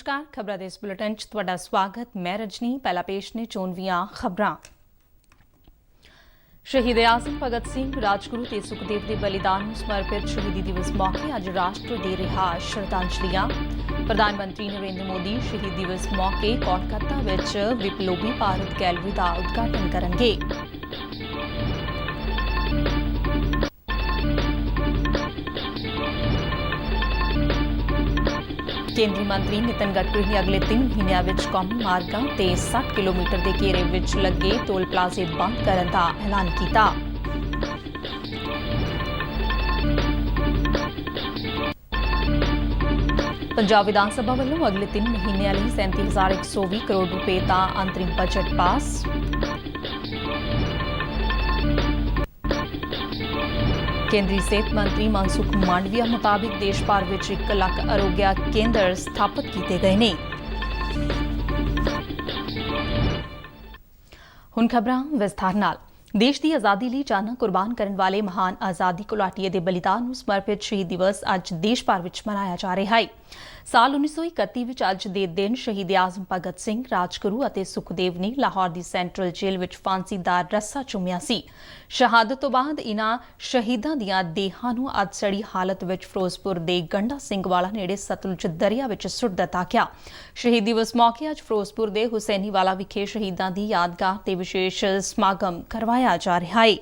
नमस्कार, खबरां दे इस बुलेटिन च तुहाडा स्वागत। मैं रजनी। पहला पेश ने चोनवीआं खबरां। शहीद आजम भगत सिंह, राजगुरु ते सुखदेव के बलिदान नूं समर्पित शहीदी दिवस मौके अज राष्ट्र दे रिहा श्रद्धांजलियां। प्रधानमंत्री नरेंद्र मोदी शहीद दिवस मौके कोलकाता विच विप्लोबी भारत गैलरी का उद्घाटन करनगे। केंद्रीय मंत्री नितिन गडकरी ने अगले 3 महीनों में कौमी मार्गों ते 60 किलोमीटर के घेरे विच लगे टोल प्लाजे बंद करने का ऐलान किया। पंजाब विधान सभा वालों अगले 3 महीनों लिए 37,120 करोड़ रुपए का अंतरिम बजट पास। केंद्रीय सेहत मंत्री मनसुख मांडविया मुताबिक देश भर में 1 लाख आरोग्य केंद्र स्थापित किए गए ने। हुण खबरां विस्तार नाल। देश की आज़ादी लिए जाना कुर्बान करने वाले महान आज़ादी घुलाटीए के बलिदान नूं समर्पित शहीद दिवस अज देश भर में मनाया जा रहा है। साल 1931 विच अज दे दिन शहीद आजम भगत सिंह, राजगुरु और सुखदेव ने लाहौर की सेंट्रल जेल विच फांसी दा रस्सा चुमिया सी। शहादत तो बाद इन्हां शहीदां दीआं देहां नूं अज सड़ी हालत विच फिरोजपुर दे गंडा ਸਿੰਘ वाला नेड़े सतलुज दरिया विच सुੱਟ ਦਿੱਤਾ ਗਿਆ। शहीद दिवस मौके अज फिरोजपुर दे हुसैनीवाला विखे शहीदां दी यादगार ते विशेष समागम करवाया जा रहा है।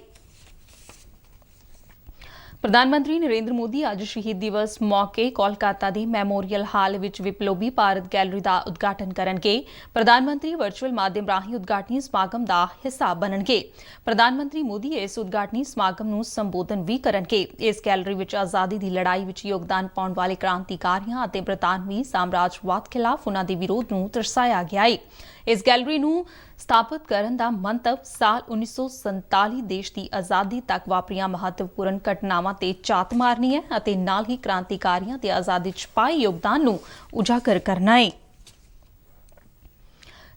प्रधानमंत्री नरेंद्र मोदी अज शहीद दिवस मौके कोलकाता के मैमोरीयल हाल विच विप्लोबी भारत गैलरी का उद्घाटन करनगे। प्रधानमंत्री वर्चुअल माध्यम राही उद्घाटनी समागम का हिस्सा बननगे। प्रधानमंत्री मोदी इस उद्घाटनी समागम नूं संबोधन भी करनगे। इस गैलरी विच आज़ादी की लड़ाई विच योगदान पाउण वाले क्रांतिकारियों और बरतानवी साम्राजवाद खिलाफ उन्हां दे विरोध नूं दर्शाया गया है। इस गैलरी नूं स्थापित करन दा मंतव साल 1947 देश की आज़ादी तक वापरियां महत्वपूर्ण घटनावां ते झात मारनी है अते नाल ही क्रांतिकारियों ते आज़ादी च पाए योगदान नूं उजागर करना है।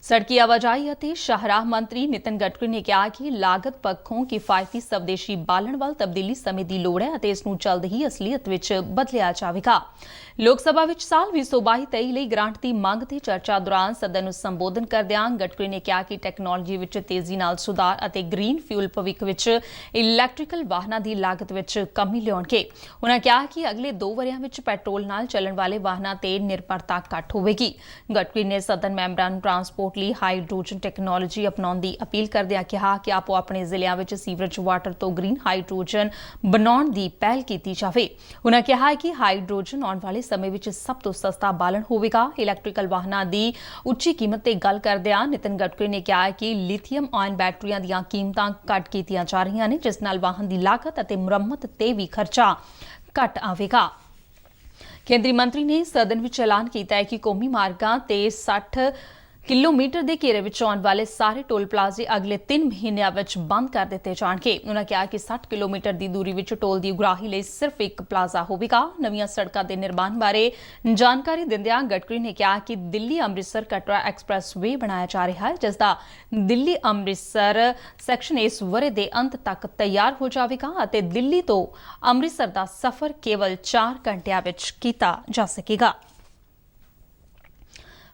सड़की आवाजाही और शाहराह मंत्री नितिन गडकरी ने कहा कि लागत पक्षों किफायती स्वदेशी बालन वाल तब्दीली समय की लोड़ है और इसनूं जल्द ही असलीयत विच बदलिया जाएगा। लोक सभा विच साल 2022-23 ਲਈ ग्रांट की मंग ते चर्चा दौरान सदन नूं संबोधन करदिआं गडकरी ने कहा कि टैक्नोलॉजी विच तेजी नाल सुधार और ग्रीन फ्यूल भविख विच इलैक्ट्रिकल वाहनां की लागत विच कमी लिआउणगे। उन्होंने कहा कि अगले 2 वरियां विच पैट्रोल नाल चलण वाले वाहनां ते निर्भरता घट होवेगी। गडकरी ने सदन मैंबरां नूं ट्रांसपोर्ट लिए हाइड्रोजन टैक्नोलॉजी अपनाउण दी अपील करदिआं कहा कि आपो अपने जिलिਆਂ विच सीवरेज वाटर तो ग्रीन हाइड्रोजन बनाउण दी पहल कीती जावे। उन्होंने कहा कि हाइड्रोजन आउण वाले समय विच सब तो सस्ता बालन होवेगा। इलैक्ट्रिकल वाहनां दी उच्ची कीमत ते गल करदिआं नितिन गडकरी ने कहा कि लिथियम आयन बैटरियां दीआं कीमतां घट कीतीआं जा रहीआं ने जिस नाल वाहन की लागत अते मुरम्मत ते भी खर्चा घट आवेगा। केंद्रीय मंत्री ने सदन विच ऐलान किया है कि कौमी मार्गां ते 60 किलोमीटर के घेरे विच आउण वाले सारे टोल प्लाजे अगले 3 महीनों में बंद कर दिए जाएंगे। उन्होंने कहा कि 60 किलोमीटर की दूरी विच टोल की उगाही लिए सिर्फ एक प्लाजा होगा। नवीं सड़कों के निर्माण बारे जानकारी दिंदिआं गडकरी ने कहा कि दिल्ली अमृतसर कटरा एक्सप्रैस वे बनाया जा रहा है जिसका दिल्ली अमृतसर सैक्शन इस वरे के अंत तक तैयार हो जाएगा और दिल्ली तो अमृतसर का सफर केवल 4 घंटिया विच कीता जा सकेगा।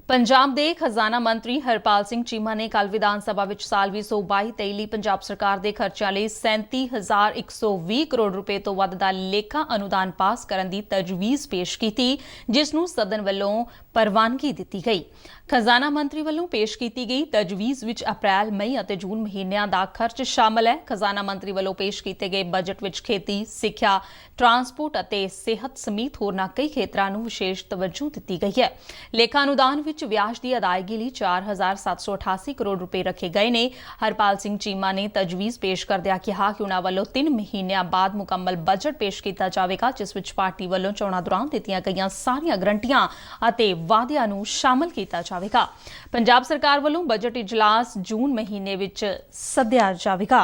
पंजाब के खजाना मंत्री हरपाल सिंह चीमा ने कल विधान सभा विच साल 2022-23 ਲਈ पंजाब सरकार के खर्चों लिए 37,120 करोड़ रुपए तो वध दा लेखा अनुदान पास करने की तजवीज़ पेश की जिसनूं सदन वालों प्रवानगी दी गई। खजाना मंत्री वालों पेश की गई तजवीज़ विच अप्रैल मई और जून महीनों का खर्च शामिल है। खजाना मंत्री वालों पेश किए गए बजट विच खेती, सिक्ख्या, ट्रांसपोर्ट और सेहत समेत होरनां कई खेत्रां नूं विशेष तवज्जो दी गई है। लेखा अनुदान विच ब्याज की अदायगी लिए 4,788 करोड़ रुपए रखे गए ने। हरपाल सिंह चीमा ने तजवीज़ पेश करदिआं कहा कि उन्हां वालों 3 महीनों बाद मुकम्मल बजट पेश किया जाएगा जिस विच पार्टी वालों चोणां दौरान दित्तिआं गईआं सारियां गारंटियां और वादिआं नूं शामिल किया जाएगा। पंजाब सरकार वालों बजट इजलास जून महीने विच सद्दिआ जाएगा।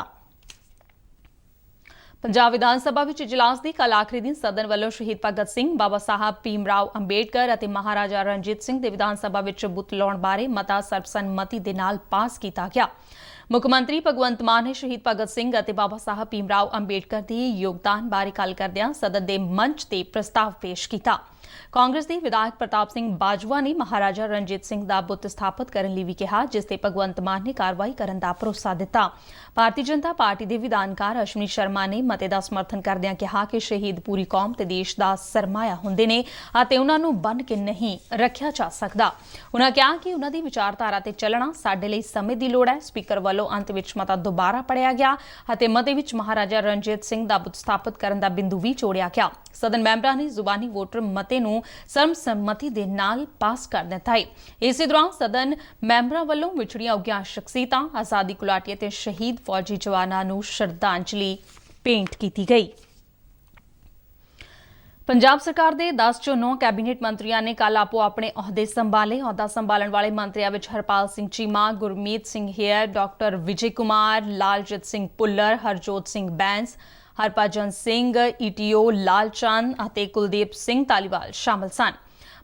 पंजाब विधान सभा विच इजलास की कल आखिरी दिन सदन वालों शहीद भगत सिंह, बाबा साहब भीमराव अंबेडकर और महाराजा रणजीत सिंह के विधान सभा विच बुत लाउण बारे मता सर्बसम्मति दे नाल पास किया गया। मुख्यमंत्री भगवंत मान ने शहीद भगत सिंह और बाबा साहब भीमराव अंबेडकर के योगदान बारे गल करदिआं सदन के मंच ते प्रस्ताव पेश किया। ਕਾਂਗਰਸ ਦੇ ਵਿਧਾਇਕ ਪ੍ਰਤਾਪ ਸਿੰਘ ਬਾਜਵਾ ਨੇ ਮਹਾਰਾਜਾ ਰਣਜੀਤ ਸਿੰਘ ਦਾ ਬੁੱਤ ਸਥਾਪਿਤ ਕਰਨ ਲਈ ਵੀ ਕਿਹਾ, ਜਿਸ ਤੇ ਭਗਵੰਤ ਮਾਨ ਨੇ ਕਾਰਵਾਈ ਕਰਨ ਦਾ ਭਰੋਸਾ ਦਿੱਤਾ। ਭਾਰਤੀ ਜਨਤਾ ਪਾਰਟੀ ਦੇ ਵਿਧਾਨਕਾਰ ਅਸ਼ਵਨੀ ਸ਼ਰਮਾ ਨੇ ਮਤੇ ਦਾ ਸਮਰਥਨ ਕਰਦਿਆਂ ਕਿਹਾ ਕਿ ਸ਼ਹੀਦ ਪੂਰੀ ਕੌਮ ਤੇ ਦੇਸ਼ ਦਾ ਸਰਮਾਇਆ ਹੁੰਦੇ ਨੇ ਅਤੇ ਉਹਨਾਂ ਨੂੰ ਬੰਨ੍ਹ ਕੇ ਨਹੀਂ ਰੱਖਿਆ ਜਾ ਸਕਦਾ। ਉਹਨਾਂ ਕਿਹਾ ਕਿ ਉਹਨਾਂ ਦੀ ਵਿਚਾਰਧਾਰਾ ਤੇ ਚੱਲਣਾ ਸਾਡੇ ਲਈ ਸਮੇਂ ਦੀ ਲੋੜ ਹੈ। ਸਪੀਕਰ ਵੱਲੋਂ ਅੰਤ ਵਿੱਚ ਮਤਾ ਦੁਬਾਰਾ ਪੜਿਆ ਗਿਆ ਅਤੇ ਮਤੇ ਵਿੱਚ ਮਹਾਰਾਜਾ ਰਣਜੀਤ ਸਿੰਘ ਦਾ ਬੁੱਤ ਸਥਾਪਿਤ ਕਰਨ ਦਾ ਬਿੰਦੂ ਵੀ ਜੋੜਿਆ ਗਿਆ। ਸਦਨ ਮੈਂਬਰਾਂ ਨੇ ਜ਼ੁਬਾਨੀ ਵੋਟਰ ਮਤੇ ਨੂੰ ਸਰਬਸੰਮਤੀ ਦੇ ਨਾਲ ਪਾਸ ਕਰ ਦਿੱਤਾ ਹੈ। ਇਸੇ ਦੌਰਾਨ ਸਦਨ ਮੈਂਬਰਾਂ ਵੱਲੋਂ ਵਿਛੜੀਆਂ ਹੋਈਆਂ ਸ਼ਖਸੀਅਤਾਂ, ਆਜ਼ਾਦੀ ਘੁਲਾਟੀਏ ਤੇ ਸ਼ਹੀਦ ਫੌਜੀ ਜਵਾਨਾਂ ਨੂੰ ਸ਼ਰਧਾਂਜਲੀ ਭੇਂਟ ਕੀਤੀ ਗਈ। ਪੰਜਾਬ ਸਰਕਾਰ ਦੇ 10 ਚੋਂ 9 ਕੈਬਨਿਟ ਮੰਤਰੀਆਂ ਨੇ ਕੱਲ੍ਹ ਆਪੋ ਆਪਣੇ ਅਹੁਦੇ ਸੰਭਾਲੇ। ਅਹੁਦਾ ਸੰਭਾਲਣ ਵਾਲੇ ਮੰਤਰੀਆਂ ਵਿੱਚ ਹਰਪਾਲ ਸਿੰਘ ਚੀਮਾ, ਗੁਰਮੀਤ ਸਿੰਘ ਹੇਅਰ, ਡਾਕਟਰ ਵਿਜੇ ਕੁਮਾਰ, ਲਾਲਜੀਤ ਸਿੰਘ ਭੁੱਲਰ, ਹਰਜੋਤ ਸਿੰਘ ਬੈਂਸ, ਹਰਭਜਨ ਸਿੰਘ, ਈਟੀਓ ਲਾਲਚੰਦ ਅਤੇ ਕੁਲਦੀਪ ਸਿੰਘ ਧਾਲੀਵਾਲ ਸ਼ਾਮਲ ਸਨ।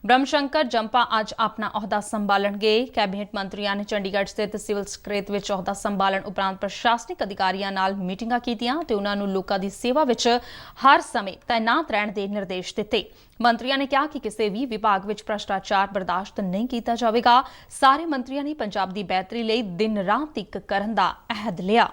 ਬ੍ਰਹਮ ਸ਼ੰਕਰ ਜੰਪਾ ਅੱਜ ਆਪਣਾ ਅਹੁਦਾ ਸੰਭਾਲਣਗੇ। ਕੈਬਨਿਟ ਮੰਤਰੀਆਂ ਨੇ ਚੰਡੀਗੜ੍ਹ ਸਥਿਤ ਸਿਵਲ ਸਕੱਤਰੇਤ ਵਿੱਚ ਅਹੁਦਾ ਸੰਭਾਲਣ ਉਪਰੰਤ ਪ੍ਰਸ਼ਾਸਨਿਕ ਅਧਿਕਾਰੀਆਂ ਨਾਲ ਮੀਟਿੰਗਾਂ ਕੀਤੀਆਂ ਤੇ ਉਹਨਾਂ ਨੂੰ ਲੋਕਾਂ ਦੀ ਸੇਵਾ ਵਿੱਚ ਹਰ ਸਮੇਂ ਤਾਇਨਾਤ ਰਹਿਣ ਦੇ ਨਿਰਦੇਸ਼ ਦਿੱਤੇ। ਮੰਤਰੀਆਂ ਨੇ ਕਿਹਾ ਕਿ ਕਿਸੇ ਵੀ ਵਿਭਾਗ ਵਿੱਚ ਭ੍ਰਸ਼ਟਾਚਾਰ ਬਰਦਾਸ਼ਤ ਨਹੀਂ ਕੀਤਾ ਜਾਵੇਗਾ। ਸਾਰੇ ਮੰਤਰੀਆਂ ਨੇ ਪੰਜਾਬ ਦੀ ਬਿਹਤਰੀ ਲਈ ਦਿਨ ਰਾਤ ਇੱਕ ਕਰਨ ਦਾ ਅਹਿਦ ਲਿਆ।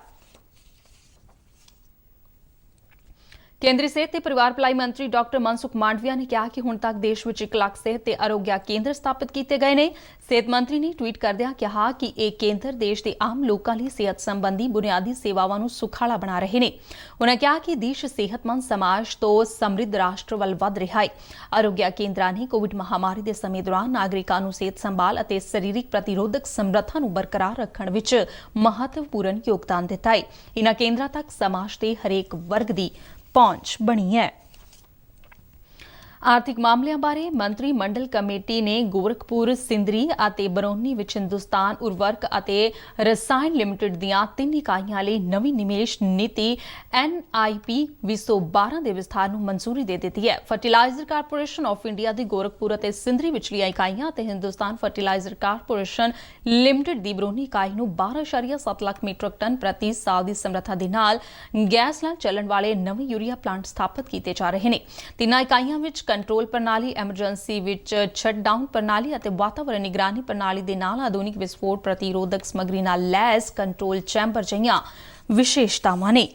ਕੇਂਦਰੀ ਸਿਹਤ ਤੇ ਪਰਿਵਾਰ ਭਲਾਈ ਮੰਤਰੀ ਡਾਕਟਰ ਮਨਸੁਖ ਮਾਂਡਵੀਆ ਨੇ ਕਿਹਾ ਕਿ ਹੁਣ ਤੱਕ ਦੇਸ਼ ਵਿੱਚ 1 ਲੱਖ ਸਿਹਤ ਤੇ ਆਰੋਗਿਆ ਕੇਂਦਰ ਸਥਾਪਿਤ ਕੀਤੇ ਗਏ ਨੇ। ਸਿਹਤ ਮੰਤਰੀ ਨੇ ਟਵੀਟ ਕਰਦਿਆਂ ਕਿਹਾ ਕਿ ਇਹ ਕੇਂਦਰ ਦੇਸ਼ ਦੇ ਆਮ ਲੋਕਾਂ ਲਈ ਸਿਹਤ ਸੰਬੰਧੀ ਬੁਨਿਆਦੀ ਸੇਵਾਵਾਂ ਨੂੰ ਸੁਖਾਲਾ ਬਣਾ ਰਹੇ ਨੇ। ਉਨ੍ਹਾਂ ਕਿਹਾ ਕਿ ਦੇਸ਼ ਸਿਹਤਮੰਦ ਸਮਾਜ ਤੋਂ ਸਮਰਿੱਧ ਰਾਸ਼ਟਰ ਵੱਲ ਵਧ ਰਿਹਾ ਹੈ। ਆਰੋਗਿਆ ਕੇਂਦਰਾਂ ਨੇ ਕੋਵਿਡ ਮਹਾਮਾਰੀ ਦੇ ਸਮੇਂ ਦੌਰਾਨ ਨਾਗਰਿਕਾਂ ਨੂੰ ਸਿਹਤ ਸੰਭਾਲ ਅਤੇ ਸਰੀਰਕ ਪ੍ਰਤੀਰੋਧਕ ਸਮਰੱਥਾ ਨੂੰ ਬਰਕਰਾਰ ਰੱਖਣ ਵਿੱਚ ਮਹੱਤਵਪੂਰਨ ਯੋਗਦਾਨ ਦਿੱਤਾ ਹੈ। ਇਨ੍ਹਾਂ ਕੇਂਦਰਾਂ ਤੱਕ ਸਮਾਜ ਦੇ ਹਰੇਕ ਵਰਗ ਦੀ ਪਹੁੰਚ ਬਣੀ ਹੈ। ਆਰਥਿਕ ਮਾਮਲਿਆਂ ਬਾਰੇ ਮੰਤਰੀ ਮੰਡਲ ਕਮੇਟੀ ਨੇ ਗੋਰਖਪੁਰ, ਸਿੰਦਰੀ ਅਤੇ ਬਰੌਨੀ ਵਿੱਚ ਹਿੰਦੁਸਤਾਨ ਉਰਵਰਕ ਅਤੇ ਰਸਾਇਣ ਲਿਮਟਿਡ ਦੀਆਂ 3 ਇਕਾਈਆਂ ਲਈ ਨਵੀਂ ਨਿਵੇਸ਼ ਨੀਤੀ NIP 2012 ਦੇ ਵਿਸਥਾਰ ਨੂੰ ਮਨਜ਼ੂਰੀ ਦੇ ਦਿੱਤੀ ਹੈ। ਫਰਟੀਲਾਈਜ਼ਰ ਕਾਰਪੋਰੇਸ਼ਨ ਆਫ ਇੰਡੀਆ ਦੀ ਗੋਰਖਪੁਰ ਅਤੇ ਸਿੰਦਰੀ ਵਿਚਲੀਆਂ ਇਕਾਈਆਂ ਅਤੇ ਹਿੰਦੁਸਤਾਨ ਫਰਟੀਲਾਈਜ਼ਰ ਕਾਰਪੋਰੇਸ਼ਨ ਲਿਮਟਿਡ ਦੀ ਬਰੌਨੀ ਇਕਾਈ ਨੂੰ 12.7 ਲੱਖ ਮੀਟ੍ਰਿਕ ਟਨ ਪ੍ਰਤੀ ਸਾਲ ਦੀ ਸਮਰੱਥਾ ਦੇ ਨਾਲ ਗੈਸ ਨਾਲ ਚੱਲਣ ਵਾਲੇ ਨਵੇਂ ਯੂਰੀਆ ਪਲਾਂਟ ਸਥਾਪਿਤ ਕੀਤੇ ਜਾ ਰਹੇ ਨੇ। ਤਿੰਨਾਂ ਇਕਾਈਆਂ ਵਿੱਚ ਕੰਟਰੋਲ ਪ੍ਰਣਾਲੀ, ਐਮਰਜੈਂਸੀ ਵਿੱਚ ਸ਼ਟਡਾਊਨ ਪ੍ਰਣਾਲੀ ਅਤੇ ਵਾਤਾਵਰਣ ਨਿਗਰਾਨੀ ਪ੍ਰਣਾਲੀ ਦੇ ਨਾਲ ਆਧੁਨਿਕ ਵਿਸਫੋਟ ਪ੍ਰਤੀਰੋਧਕ ਸਮੱਗਰੀ ਨਾਲ ਲੈਸ ਕੰਟਰੋਲ ਚੈਂਬਰ ਜਿਹੀਆਂ ਵਿਸ਼ੇਸ਼ਤਾਵਾਂ ਨੇ।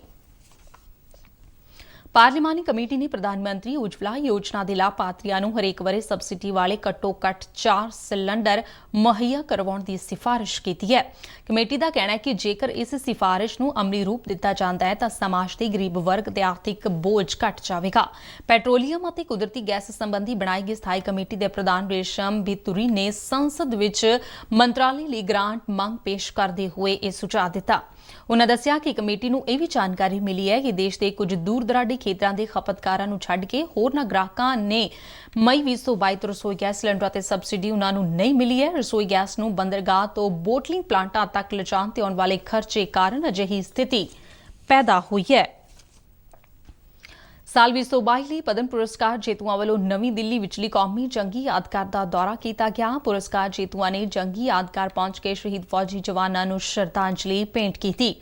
ਪਾਰਲੀਮਾਨੀ ਕਮੇਟੀ ਨੇ ਪ੍ਰਧਾਨ ਮੰਤਰੀ ਉਜਵਲਾ ਯੋਜਨਾ ਦੇ ਲਾਭਪਾਤਰੀਆਂ ਨੂੰ ਹਰੇਕ ਵਰੇ ਸਬਸਿਡੀ ਵਾਲੇ ਘੱਟੋ-ਘੱਟ 4 ਸਿਲੰਡਰ ਮੁਹੱਈਆ ਕਰਵਾਉਣ ਦੀ ਸਿਫਾਰਿਸ਼ ਕੀਤੀ ਹੈ। ਕਮੇਟੀ ਦਾ ਕਹਿਣਾ ਹੈ ਕਿ ਜੇਕਰ ਇਸ ਸਿਫਾਰਿਸ਼ ਨੂੰ ਅਮਲੀ ਰੂਪ ਦਿੱਤਾ ਜਾਂਦਾ ਹੈ ਤਾਂ ਸਮਾਜ ਦੇ ਗਰੀਬ ਵਰਗ ਤੇ ਆਰਥਿਕ ਬੋਝ ਘਟ ਜਾਵੇਗਾ। ਪੈਟਰੋਲੀਅਮ ਅਤੇ ਕੁਦਰਤੀ ਗੈਸ ਸੰਬੰਧੀ ਬਣਾਈ ਗਈ ਸਥਾਈ ਕਮੇਟੀ ਦੇ ਪ੍ਰਧਾਨ ਰੇਸ਼ਮ ਬਿਤੂਰੀ ਨੇ ਸੰਸਦ ਵਿੱਚ ਮੰਤਰਾਲੇ ਲਈ ਗ੍ਰਾਂਟ ਮੰਗ ਪੇਸ਼ ਕਰਦੇ ਹੋਏ ਇਹ ਸੁਝਾਅ ਦਿੱਤਾ। ਉਨ੍ਹਾਂ ਦੱਸਿਆ ਕਿ ਕਮੇਟੀ ਨੂੰ ਇਹ ਵੀ ਜਾਣਕਾਰੀ ਮਿਲੀ ਹੈ ਕਿ ਦੇਸ਼ ਦੇ ਕੁਝ ਦੂਰ ਦਰਾਡੇ ਖੇਤਰਾਂ ਦੇ ਖਪਤਕਾਰਾਂ ਨੂੰ ਛੱਡ ਕੇ ਹੋਰਨਾਂ ਗ੍ਰਾਹਕਾਂ ਨੇ ਮਈ 2022 ਤੋਂ ਰਸੋਈ ਗੈਸ ਸਿਲੰਡਰਾਂ ਤੇ ਸਬਸਿਡੀ ਉਨ੍ਹਾਂ ਨੂੰ ਨਹੀਂ ਮਿਲੀ ਹੈ। ਰਸੋਈ ਗੈਸ ਨੂੰ ਬੰਦਰਗਾਹ ਤੋਂ ਬੋਟਲਿੰਗ ਪਲਾਂਟਾਂ ਤੱਕ ਲਿਜਾਣ ਤੇ ਆਉਣ ਵਾਲੇ ਖਰਚੇ ਕਾਰਨ ਅਜਿਹੀ ਸਥਿਤੀ ਪੈਦਾ ਹੋਈ ਹੈ। ਸਾਲ 2022 ਲਈ ਪਦਮ ਪੁਰਸਕਾਰ ਜੇਤੂਆਂ ਵੱਲੋਂ ਨਵੀਂ ਦਿੱਲੀ ਵਿਚਲੀ ਕੌਮੀ ਜੰਗੀ ਯਾਦਗਾਰ ਦਾ ਦੌਰਾ ਕੀਤਾ ਗਿਆ। ਪੁਰਸਕਾਰ ਜੇਤੂਆਂ ਨੇ ਜੰਗੀ ਯਾਦਗਾਰ ਪਹੁੰਚ ਕੇ ਸ਼ਹੀਦ ਫੌਜੀ ਜਵਾਨਾਂ ਨੂੰ ਸ਼ਰਧਾਂਜਲੀ ਭੇਂਟ ਕੀਤੀ।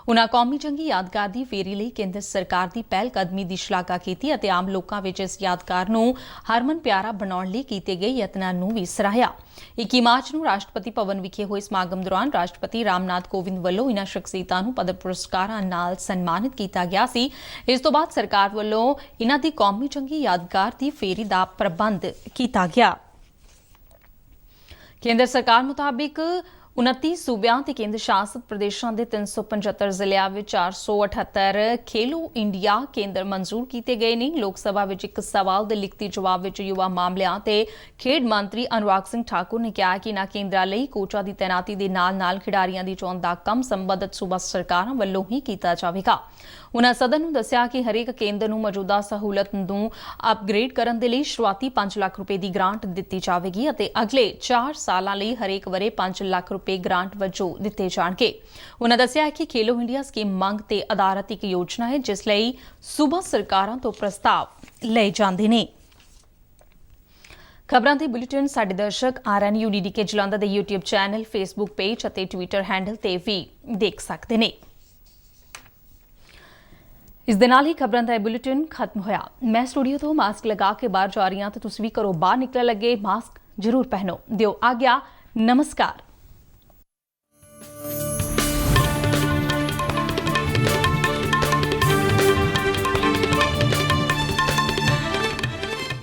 ਉਨ੍ਹਾਂ ਕੌਮੀ ਜੰਗੀ ਯਾਦਗਾਰ ਦੀ ਫੇਰੀ ਲਈ ਕੇਂਦਰ ਸਰਕਾਰ ਦੀ ਪਹਿਲ ਕਦਮੀ ਦੀ ਸ਼ਲਾਘਾ ਕੀਤੀ ਅਤੇ ਆਮ ਲੋਕਾਂ ਵਿੱਚ ਇਸ ਯਾਦਗਾਰ ਨੂੰ ਹਰਮਨ ਪਿਆਰਾ ਬਣਾਉਣ ਲਈ ਕੀਤੇ ਗਏ ਯਤਨਾਂ ਨੂੰ ਵੀ ਸਰਾਹਿਆ। 21 ਮਾਰਚ ਨੂੰ ਰਾਸ਼ਟਰਪਤੀ ਭਵਨ ਵਿਖੇ ਹੋਏ ਸਮਾਗਮ ਦੌਰਾਨ ਰਾਸ਼ਟਰਪਤੀ ਰਾਮਨਾਥ ਕੋਵਿੰਦ ਵੱਲੋਂ ਇਨ੍ਹਾਂ ਸ਼ਖਸੀਅਤਾਂ ਨੂੰ ਪਦਮ ਪੁਰਸਕਾਰਾਂ ਨਾਲ ਸਨਮਾਨਿਤ ਕੀਤਾ ਗਿਆ ਸੀ। ਇਸ ਤੋਂ ਬਾਅਦ ਸਰਕਾਰ ਵੱਲੋਂ ਇਨ੍ਹਾਂ ਦੀ ਕੌਮੀ ਜੰਗੀ ਯਾਦਗਾਰ ਦੀ ਫੇਰੀ ਦਾ ਪ੍ਰਬੰਧ ਕੀਤਾ ਗਿਆ। ਕੇਂਦਰ ਸਰਕਾਰ ਮੁਤਾਬਿਕ 29 ਸੂਬਿਆਂ ਤੇ ਕੇਂਦਰ ਸ਼ਾਸਿਤ ਪ੍ਰਦੇਸ਼ਾਂ ਦੇ 375 ਜ਼ਿਲ੍ਹਿਆਂ ਵਿੱਚ 478 ਖੇਲੋ ਇੰਡੀਆ ਕੇਂਦਰ ਮਨਜ਼ੂਰ ਕੀਤੇ ਗਏ ਨੇ। ਲੋਕ ਸਭਾ ਵਿੱਚ ਇੱਕ ਸਵਾਲ ਦੇ ਲਿਖਤੀ ਜਵਾਬ ਵਿੱਚ ਯੁਵਾ ਮਾਮਲਿਆਂ ਤੇ ਖੇਡ ਮੰਤਰੀ ਅਨੁਰਾਗ ਸਿੰਘ ਠਾਕੁਰ ਨੇ ਕਿਹਾ ਕਿ ਇਨ੍ਹਾਂ ਕੇਂਦਰਾਂ ਲਈ ਕੋਚਾਂ ਦੀ ਤੈਨਾਤੀ ਦੇ ਨਾਲ-ਨਾਲ ਖਿਡਾਰੀਆਂ ਦੀ ਚੋਣ ਦਾ ਕੰਮ ਸੰਬੰਧਿਤ ਸੂਬਾ ਸਰਕਾਰਾਂ ਵੱਲੋਂ ਹੀ ਕੀਤਾ ਜਾਵੇਗਾ। ਉਨ੍ਹਾਂ ਸਦਨ ਨੂੰ ਦੱਸਿਆ ਕਿ ਹਰੇਕ ਕੇਂਦਰ ਨੂੰ ਮੌਜੂਦਾ ਸਹੂਲਤ ਨੂੰ ਅਪਗ੍ਰੇਡ ਕਰਨ ਦੇ ਲਈ ਸ਼ੁਰੂਆਤੀ 5 ਲੱਖ ਰੁਪਏ ਦੀ ਗ੍ਰਾਂਟ ਦਿੱਤੀ ਜਾਵੇਗੀ ਅਤੇ ਅਗਲੇ 4 ਸਾਲਾਂ ਲਈ ਹਰੇਕ ਵਰੇ 5 ਲੱਖ ਰੁਪਏ ਗ੍ਰਾਂਟ ਵਜੋਂ ਦਿੱਤੇ ਜਾਣਗੇ। ਉਨ੍ਹਾਂ ਦੱਸਿਆ ਕਿ ਖੇਲੋ ਇੰਡੀਆ ਸਕੀਮ ਮੰਗ ਤੇ ਆਧਾਰਿਤ ਇੱਕ ਯੋਜਨਾ ਹੈ ਜਿਸ ਲਈ ਸੂਬਾ ਸਰਕਾਰਾਂ ਤੋਂ ਪ੍ਰਸਤਾਵ ਲਏ ਜਾਂਦੇ ਨੇ। ਖਬਰਾਂ ਦੇ ਬੁਲੇਟਿਨ ਸਾਡੇ ਦਰਸ਼ਕ RNUDDK ਜਲੰਧਰ ਦੇ YouTube ਚੈਨਲ, Facebook ਪੇਜ ਅਤੇ Twitter ਹੈਂਡਲ ਤੇ ਵੀ ਦੇਖ ਸਕਦੇ ਨੇ। ਇਸ ਦੇ ਨਾਲ ਹੀ ਖਬਰਾਂ ਦਾ ਇਹ ਬੁਲੇਟਿਨ ਖਤਮ ਹੋਇਆ। ਮੈਂ ਸਟੂਡੀਓ ਤੋਂ ਮਾਸਕ ਲਗਾ ਕੇ ਬਾਹਰ ਜਾ ਰਹੀ ਹਾਂ ਤੇ ਤੁਸੀਂ ਵੀ ਘਰੋਂ ਬਾਹਰ ਨਿਕਲਣ ਲੱਗੇ ਮਾਸਕ ਜ਼ਰੂਰ ਪਹਿਨੋ। ਦਿਓ ਆਗਿਆ। ਨਮਸਕਾਰ।